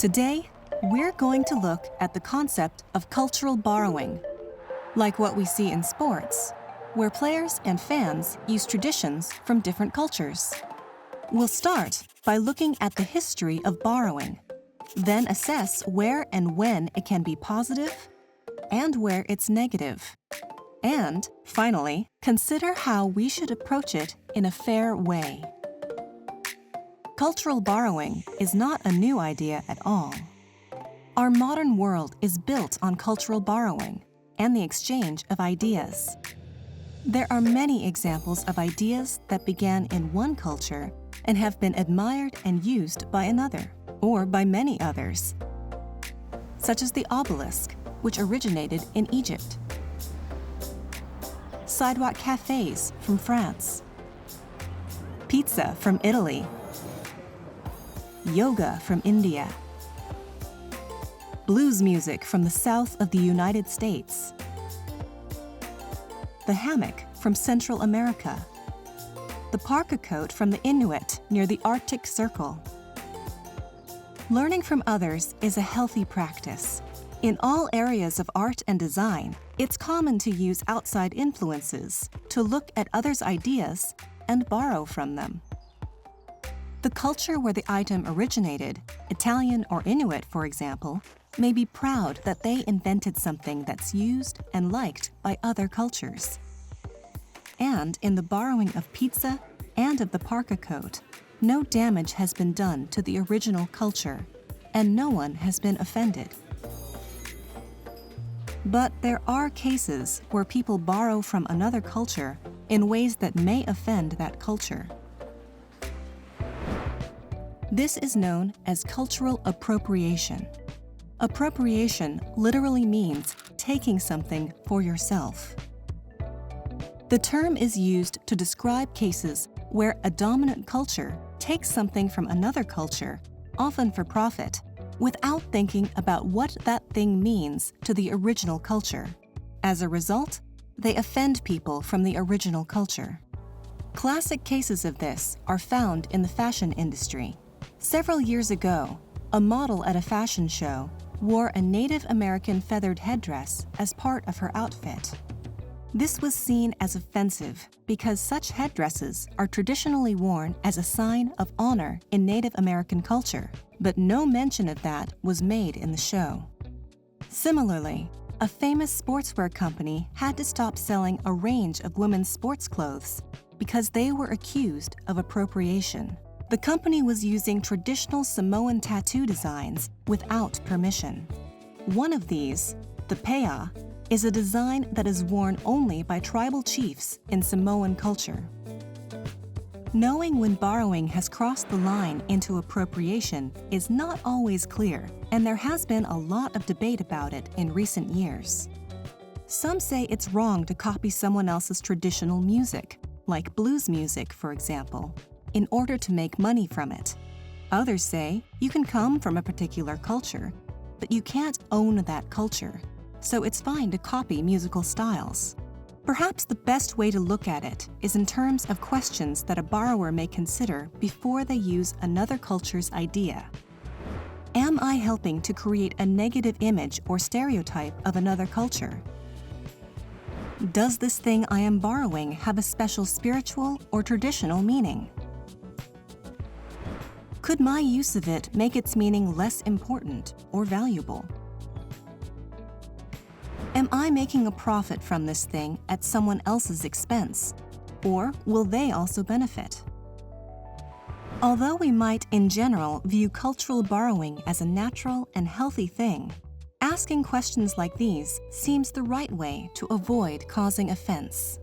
Today, we're going to look at the concept of cultural borrowing, like what we see in sports, where players and fans use traditions from different cultures. We'll start by looking at the history of borrowing, then assess where and when it can be positive and where it's negative. And, finally, consider how we should approach it in a fair way. Cultural borrowing is not a new idea at all. Our modern world is built on cultural borrowing and the exchange of ideas. There are many examples of ideas that began in one culture and have been admired and used by another, or by many others, such as the obelisk, which originated in Egypt, sidewalk cafes from France, pizza from Italy, yoga from India, blues music from the south of the United States, the hammock from Central America, the parka coat from the Inuit near the Arctic Circle. Learning from others is a healthy practice. In all areas of art and design, it's common to use outside influences to look at others' ideas and borrow from them. The culture where the item originated, Italian or Inuit for example, may be proud that they invented something that's used and liked by other cultures. And in the borrowing of pizza and of the parka coat, no damage has been done to the original culture, and no one has been offended. But there are cases where people borrow from another culture in ways that may offend that culture. This is known as cultural appropriation. Appropriation literally means taking something for yourself. The term is used to describe cases where a dominant culture takes something from another culture, often for profit, without thinking about what that thing means to the original culture. As a result, they offend people from the original culture. Classic cases of this are found in the fashion industry. Several years ago, a model at a fashion show wore a Native American feathered headdress as part of her outfit. This was seen as offensive because such headdresses are traditionally worn as a sign of honor in Native American culture, but no mention of that was made in the show. Similarly, a famous sportswear company had to stop selling a range of women's sports clothes because they were accused of appropriation. The company was using traditional Samoan tattoo designs without permission. One of these, the pea, is a design that is worn only by tribal chiefs in Samoan culture. Knowing when borrowing has crossed the line into appropriation is not always clear, and there has been a lot of debate about it in recent years. Some say it's wrong to copy someone else's traditional music, like blues music, for example, in order to make money from it. Others say you can come from a particular culture, but you can't own that culture, so it's fine to copy musical styles. Perhaps the best way to look at it is in terms of questions that a borrower may consider before they use another culture's idea. Am I helping to create a negative image or stereotype of another culture? Does this thing I am borrowing have a special spiritual or traditional meaning? Could my use of it make its meaning less important or valuable? Am I making a profit from this thing at someone else's expense, or will they also benefit? Although we might in general view cultural borrowing as a natural and healthy thing, asking questions like these seems the right way to avoid causing offense.